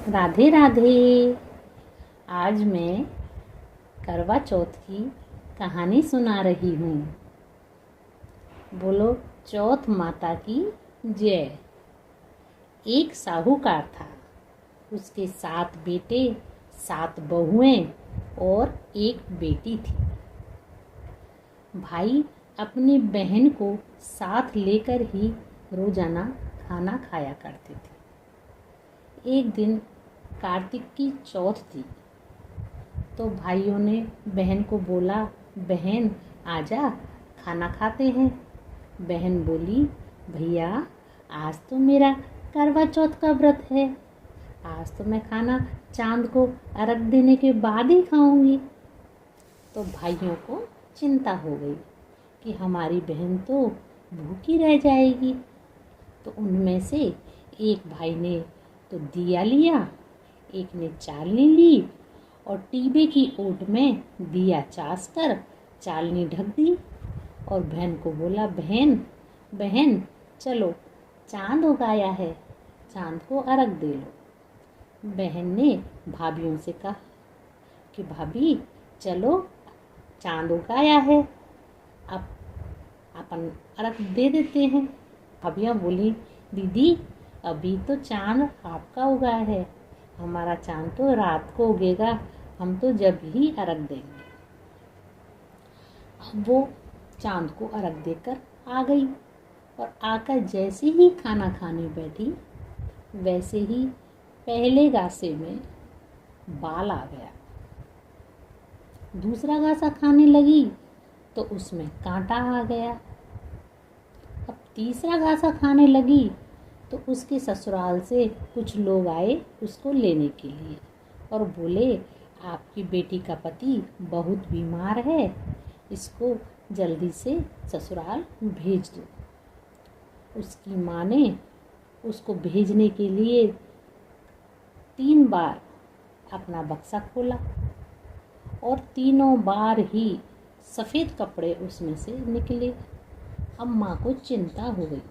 राधे राधे। आज मैं करवा चौथ की कहानी सुना रही हूँ। बोलो चौथ माता की जय। एक साहूकार था, उसके 7 बेटे, 7 बहुएं और एक बेटी थी। भाई अपनी बहन को साथ लेकर ही रोजाना खाना खाया करते थे। एक दिन कार्तिक की चौथ थी, तो भाइयों ने बहन को बोला, बहन आजा खाना खाते हैं। बहन बोली, भैया आज तो मेरा करवा चौथ का व्रत है, आज तो मैं खाना चांद को अर्घ देने के बाद ही खाऊंगी। तो भाइयों को चिंता हो गई कि हमारी बहन तो भूखी रह जाएगी। तो उनमें से एक भाई ने तो दिया लिया, एक ने चालनी ली और टीबे की ओट में दिया चास कर चालनी ढक दी और बहन को बोला, बहन बहन चलो चांद उगाया है, चांद को अर्घ दे लो। बहन ने भाभीयों से कहा कि भाभी चलो चांद उगाया है, अब अपन अर्घ दे देते हैं। भाभियाँ बोली, दीदी अभी तो चांद आपका उगा है, हमारा चांद तो रात को उगेगा, हम तो जब ही अर्घ देंगे। अब वो चांद को अर्घ देकर आ गई और आकर जैसे ही खाना खाने बैठी, वैसे ही पहले गासे में बाल आ गया। दूसरा गासा खाने लगी तो उसमें कांटा आ गया। अब तीसरा गासा खाने लगी तो उसके ससुराल से कुछ लोग आए उसको लेने के लिए और बोले, आपकी बेटी का पति बहुत बीमार है, इसको जल्दी से ससुराल भेज दो। उसकी माँ ने उसको भेजने के लिए 3 बार अपना बक्सा खोला और तीनों बार ही सफ़ेद कपड़े उसमें से निकले। अब माँ को चिंता हो गई,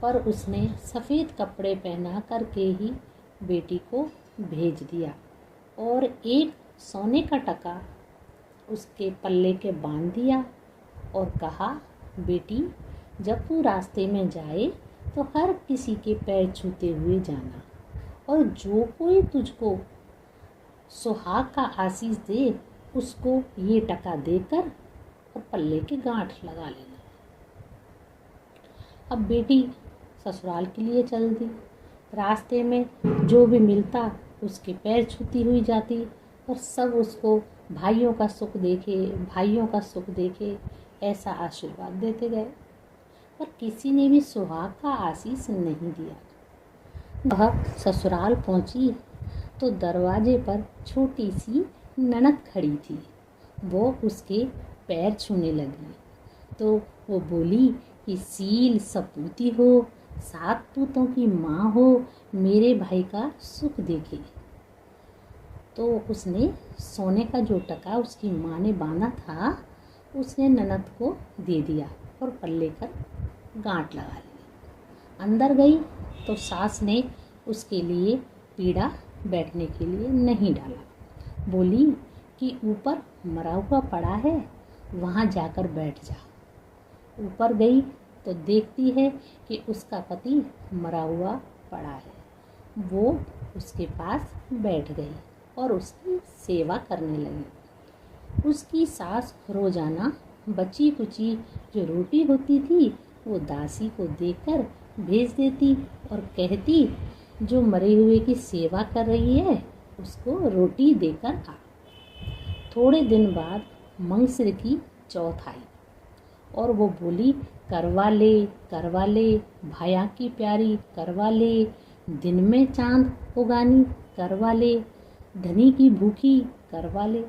पर उसने सफ़ेद कपड़े पहना करके ही बेटी को भेज दिया और एक सोने का टका उसके पल्ले के बांध दिया और कहा, बेटी जब तू रास्ते में जाए तो हर किसी के पैर छूते हुए जाना और जो कोई तुझको सुहाग का आशीष दे उसको ये टका देकर और पल्ले के गांठ लगा लेना। अब बेटी ससुराल के लिए चल दी। रास्ते में जो भी मिलता उसके पैर छूती हुई जाती और सब उसको भाइयों का सुख देखे ऐसा आशीर्वाद देते गए, पर किसी ने भी सुहाग का आशीष नहीं दिया। वह ससुराल पहुंची तो दरवाजे पर छोटी सी ननद खड़ी थी। वो उसके पैर छूने लगी तो वो बोली कि सील सपूती हो, 7 पूतों की माँ हो, मेरे भाई का सुख देखे। तो उसने सोने का जो टका उसकी माँ ने बांधा था उसने ननद को दे दिया और पल्ले कर गांठ लगा ली। अंदर गई तो सास ने उसके लिए पीढ़ा बैठने के लिए नहीं डाला, बोली कि ऊपर मरा हुआ पड़ा है, वहाँ जाकर बैठ जा। ऊपर गई तो देखती है कि उसका पति मरा हुआ पड़ा है। वो उसके पास बैठ गई और उसकी सेवा करने लगी। उसकी सास रोजाना बची कुची जो रोटी होती थी वो दासी को देकर भेज देती और कहती, जो मरे हुए की सेवा कर रही है उसको रोटी देकर आ। थोड़े दिन बाद मंगसिर की चौथ आई और वो बोली, करवा ले भाया की प्यारी, करवा ले दिन में चांद उगानी, करवा ले धनी की भूखी, करवा ले।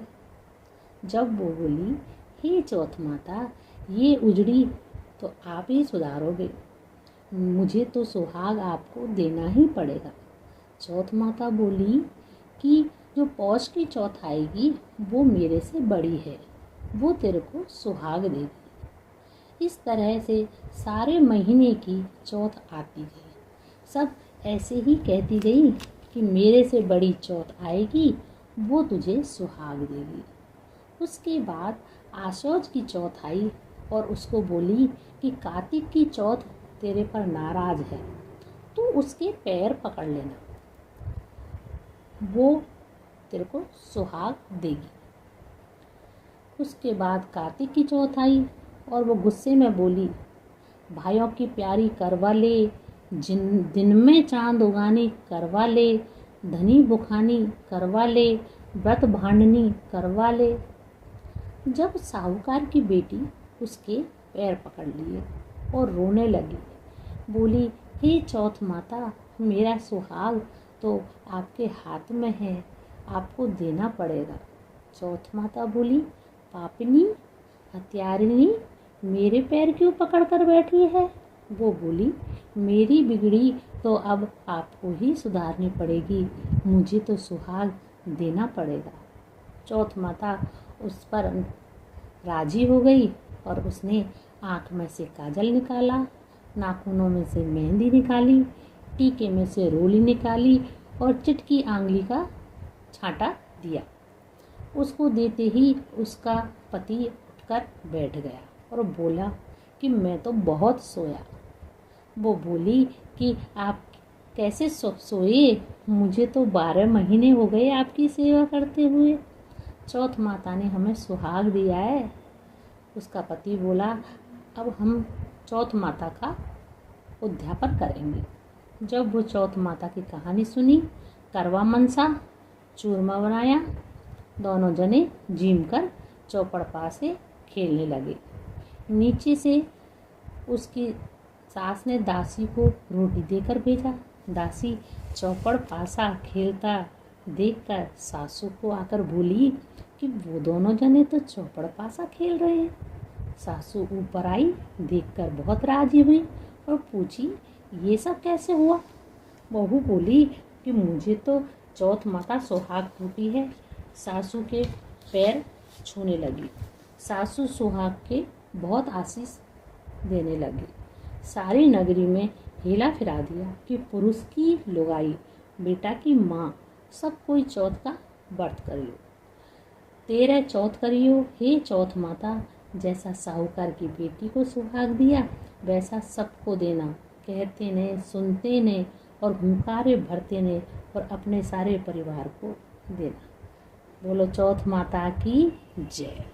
जब वो बोली, हे चौथ माता ये उजड़ी तो आप ही सुधारोगे, मुझे तो सुहाग आपको देना ही पड़ेगा। चौथ माता बोली कि जो पौष की चौथ आएगी वो मेरे से बड़ी है, वो तेरे को सुहाग देगी। इस तरह से सारे महीने की चौथ आती गई। सब ऐसे ही कहती गई कि कि मेरे से बड़ी चौथ आएगी, वो तुझे सुहाग देगी। उसके बाद आशौज की चौथ आई और उसको बोली कि कार्तिक की चौथ तेरे पर नाराज है, तू उसके पैर पकड़ लेना, वो तेरे को सुहाग देगी। उसके बाद कार्तिक की चौथ आई और वो गुस्से में बोली, भाइयों की प्यारी करवा ले, जिन दिन में चांद उगानी करवा ले, धनी बुखानी करवा ले, व्रत भांडनी करवा ले। जब साहूकार की बेटी उसके पैर पकड़ लिए और रोने लगी, बोली, हे चौथ माता, मेरा सुहाग तो आपके हाथ में है, आपको देना पड़ेगा। चौथ माता बोली, पापिनी, हत्यारिणी, मेरे पैर क्यों पकड़ कर बैठी है? वो बोली, मेरी बिगड़ी तो अब आपको ही सुधारनी पड़ेगी, मुझे तो सुहाग देना पड़ेगा। चौथ माता उस पर राजी हो गई और उसने आँख में से काजल निकाला, नाखूनों में से मेहंदी निकाली, टीके में से रोली निकाली और चिटकी आंगली का छांटा दिया। उसको देते ही उसका पति उठकर बैठ गया और बोला कि मैं तो बहुत सोया। वो बोली कि आप कैसे सोए? मुझे तो 12 महीने हो गए आपकी सेवा करते हुए, चौथ माता ने हमें सुहाग दिया है। उसका पति बोला, अब हम चौथ माता का उद्यापन करेंगे। जब वो चौथ माता की कहानी सुनी, करवा मनसा चूरमा बनाया, दोनों जने जीम कर चौपड़ पास से खेलने लगे। नीचे से उसकी सास ने दासी को रोटी देकर भेजा। दासी चौपड़ पासा खेलता देखकर सासू को आकर बोली कि वो दोनों जने तो चौपड़ पासा खेल रहे हैं। सासू ऊपर आई, देखकर बहुत राजी हुई और पूछी, ये सब कैसे हुआ? बहू बोली कि मुझे तो चौथ माता सुहाग टूटी है। सासू के पैर छूने लगी। सासू सुहाग के बहुत आशीष देने लगी। सारी नगरी में हेला फिरा दिया कि पुरुष की लुगाई, बेटा की माँ, सब कोई चौथ का व्रत करियो, 13 चौथ करियो, हे चौथ माता। जैसा साहूकार की बेटी को सुहाग दिया, वैसा सबको देना। कहते ने, सुनते ने और हुंकारे भरते ने और अपने सारे परिवार को देना। बोलो चौथ माता की जय।